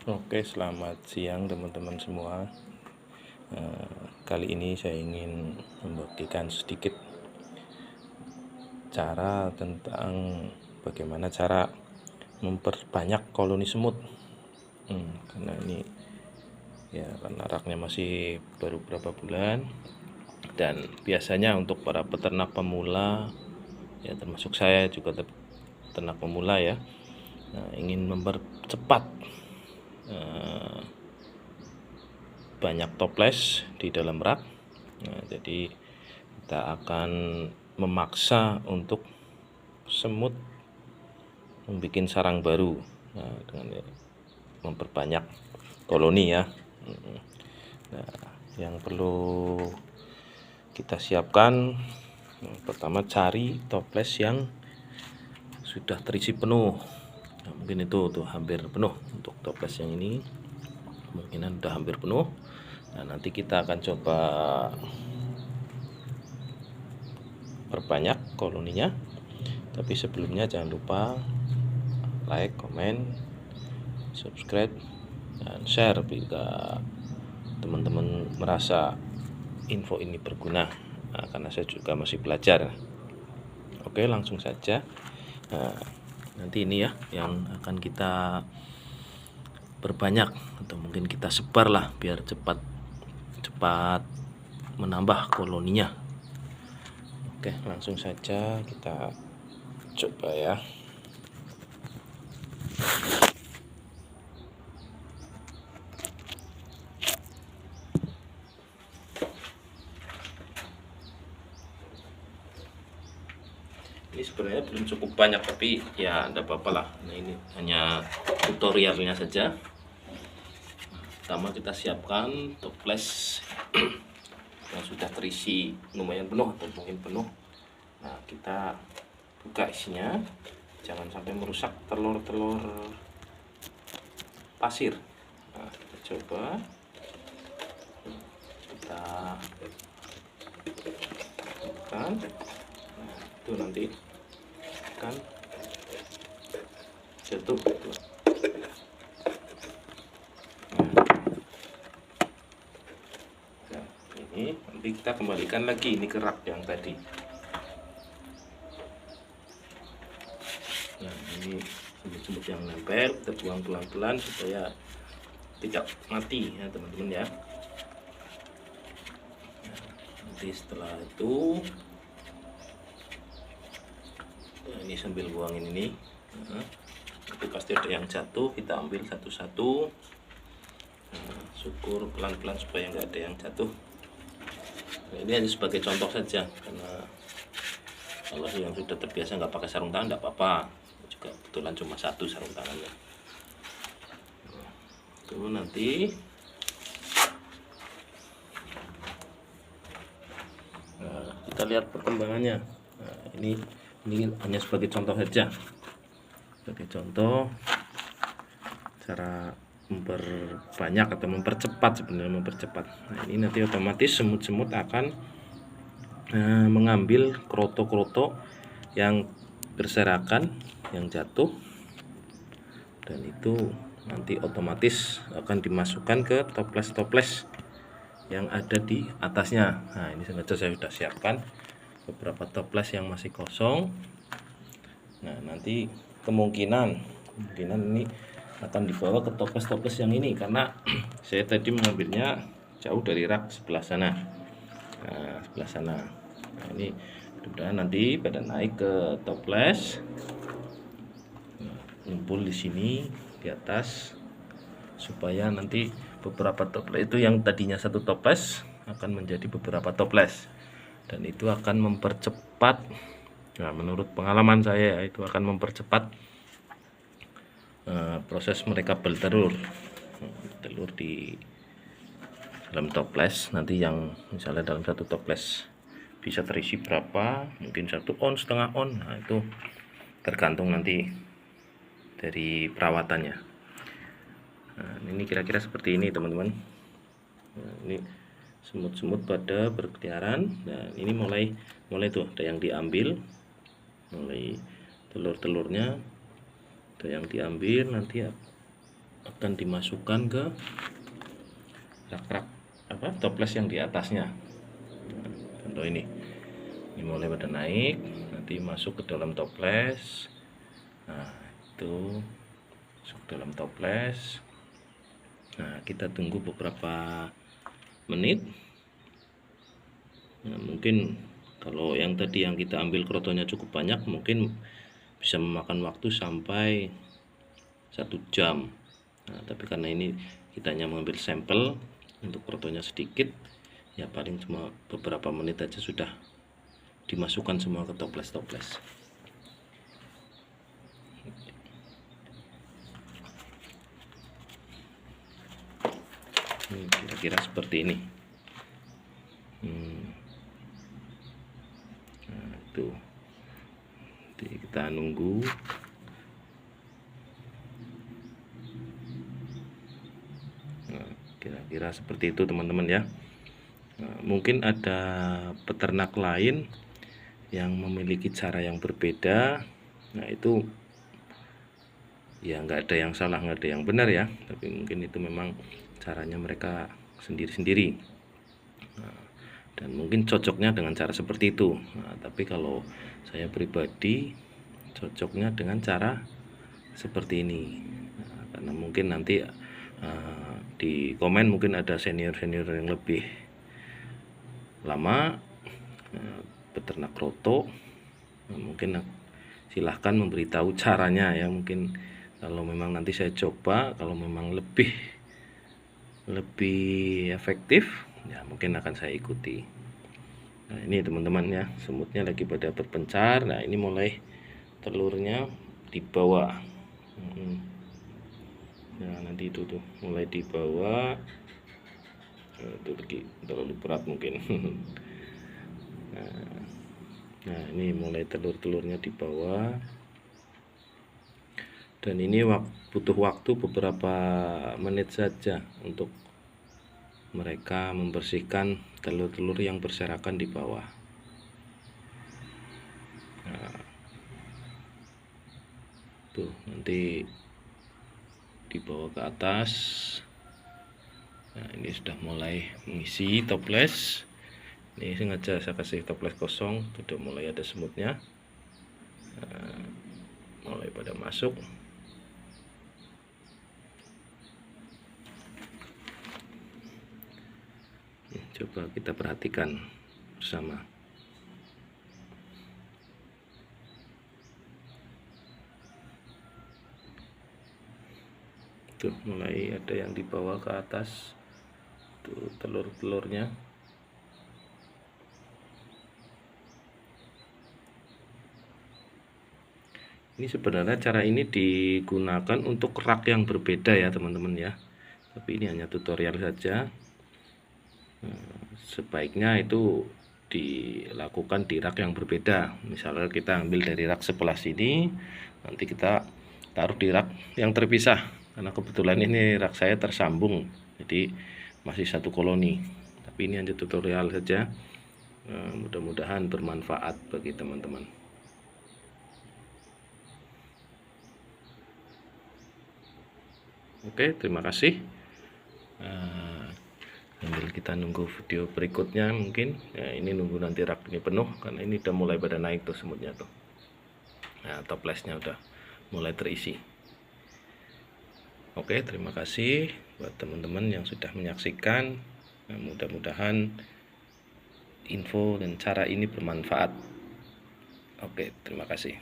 Oke, selamat siang teman-teman semua. Kali ini saya ingin membagikan sedikit cara tentang bagaimana cara memperbanyak koloni semut. Karena ini ya karena raknya masih baru beberapa bulan, dan biasanya untuk para peternak pemula, ya termasuk saya juga peternak pemula ya, ingin mempercepat banyak toples di dalam rak. Jadi kita akan memaksa untuk semut membuat sarang baru, dengan memperbanyak koloni ya. Nah, yang perlu kita siapkan, pertama cari toples yang sudah terisi penuh. Mungkin itu tuh hampir penuh. Untuk toples yang ini kemungkinan udah hampir penuh. Nah, nanti kita akan coba perbanyak koloninya, tapi sebelumnya jangan lupa like, komen, subscribe, dan share jika teman-teman merasa info ini berguna. Karena saya juga masih belajar. Oke, langsung saja. Nanti ini ya yang akan kita perbanyak, atau mungkin kita sebar lah biar cepat menambah koloninya. Oke, langsung saja kita coba ya. Ini sebenarnya belum cukup banyak, tapi ya tidak apa-apa lah. Nah, ini hanya tutorialnya saja. Pertama kita siapkan toples yang sudah terisi lumayan penuh atau mungkin penuh. Nah, kita buka isinya, jangan sampai merusak telur-telur pasir. Nah, kita coba, kita bukan. Nah, itu nanti kan jatuh. Nah, ini nanti kita kembalikan lagi ini ke rak yang tadi. Nah, ini semut-semut yang nempel kita buang pelan-pelan supaya tidak mati ya teman-teman ya. Nah, nanti setelah itu, nah, ini sambil buangin ini, itu pasti ada yang jatuh, kita ambil satu-satu. Nah, syukur pelan-pelan supaya nggak ada yang jatuh. Nah, ini hanya sebagai contoh saja, karena kalau yang sudah terbiasa nggak pakai sarung tangan nggak apa-apa, juga kebetulan cuma satu sarung tangannya. Itu nanti kita lihat perkembangannya. Nah, ini hanya sebagai contoh saja, sebagai contoh cara memperbanyak atau mempercepat. Sebenarnya mempercepat. Nah, ini nanti otomatis semut-semut akan mengambil kroto-kroto yang berserakan, yang jatuh, dan itu nanti otomatis akan dimasukkan ke toples-toples yang ada di atasnya. Nah, ini sengaja saya sudah siapkan beberapa toples yang masih kosong. Nah, nanti kemungkinan ini akan dibawa ke toples-toples yang ini, karena saya tadi mengambilnya jauh dari rak sebelah sana. Nah, sebelah sana. Nah, ini mudah-mudahan nanti pada naik ke toples, ngumpul di sini di atas, supaya nanti beberapa toples itu yang tadinya satu toples akan menjadi beberapa toples, dan itu akan mempercepat. Nah, menurut pengalaman saya itu akan mempercepat proses mereka bertelur di dalam toples. Nanti yang misalnya dalam satu toples bisa terisi berapa, mungkin 1 on, setengah on. Nah, itu tergantung nanti dari perawatannya. Nah, ini kira-kira seperti ini teman-teman. Nah, ini semut-semut pada berkeliaran. Dan ini mulai tuh ada yang diambil, mulai telur-telurnya ada yang diambil. Nanti akan dimasukkan ke rak-rak toples yang di atasnya. Contoh ini mulai pada naik, nanti masuk ke dalam toples. Nah, itu masuk ke dalam toples. Nah, kita tunggu beberapa menit. Nah, mungkin kalau yang tadi yang kita ambil krotonya cukup banyak, mungkin bisa memakan waktu sampai 1 jam. Nah, tapi karena ini kita hanya mengambil sampel untuk krotonya sedikit, ya paling cuma beberapa menit aja sudah dimasukkan semua ke toples-toples. Kira-kira seperti ini. Nah, itu jadi kita nunggu. Nah, kira-kira seperti itu teman-teman ya. Nah, mungkin ada peternak lain yang memiliki cara yang berbeda. Nah, itu ya nggak ada yang salah, nggak ada yang benar ya, tapi mungkin itu memang caranya mereka sendiri-sendiri. Nah, dan mungkin cocoknya dengan cara seperti itu. Nah, tapi kalau saya pribadi cocoknya dengan cara seperti ini. Nah, karena mungkin nanti di komen mungkin ada senior-senior yang lebih lama peternak kroto. Nah, mungkin silahkan memberitahu caranya ya. Mungkin kalau memang nanti saya coba, kalau memang lebih efektif ya mungkin akan saya ikuti. Nah, ini teman-teman ya, semutnya lagi pada berpencar. Nah, ini mulai telurnya di bawah. Nah, nanti itu tuh mulai di bawah. Itu lagi terlalu berat mungkin. Nah, ini mulai telur-telurnya di bawah. Dan ini butuh waktu beberapa menit saja untuk mereka membersihkan telur-telur yang berserakan di bawah. Nah, tuh nanti dibawa ke atas. Nah, ini sudah mulai mengisi toples. Ini sengaja saya kasih toples kosong, sudah mulai ada semutnya. Nah, mulai pada masuk. Coba kita perhatikan bersama. Tuh mulai ada yang dibawa ke atas. Tuh telur-telurnya. Ini sebenarnya cara ini digunakan untuk rak yang berbeda ya teman-teman ya. Tapi ini hanya tutorial saja. Sebaiknya itu dilakukan di rak yang berbeda. Misalnya kita ambil dari rak sebelah sini, nanti kita taruh di rak yang terpisah. Karena kebetulan ini rak saya tersambung, jadi masih satu koloni. Tapi ini hanya tutorial saja. Mudah-mudahan bermanfaat bagi teman-teman. Oke, terima kasih. Sambil kita nunggu video berikutnya mungkin ya, ini nunggu nanti rak ini penuh karena ini udah mulai pada naik tuh semutnya tuh. Nah, toplesnya udah mulai terisi. Oke, terima kasih buat teman-teman yang sudah menyaksikan. Nah, mudah-mudahan info dan cara ini bermanfaat. Oke, terima kasih.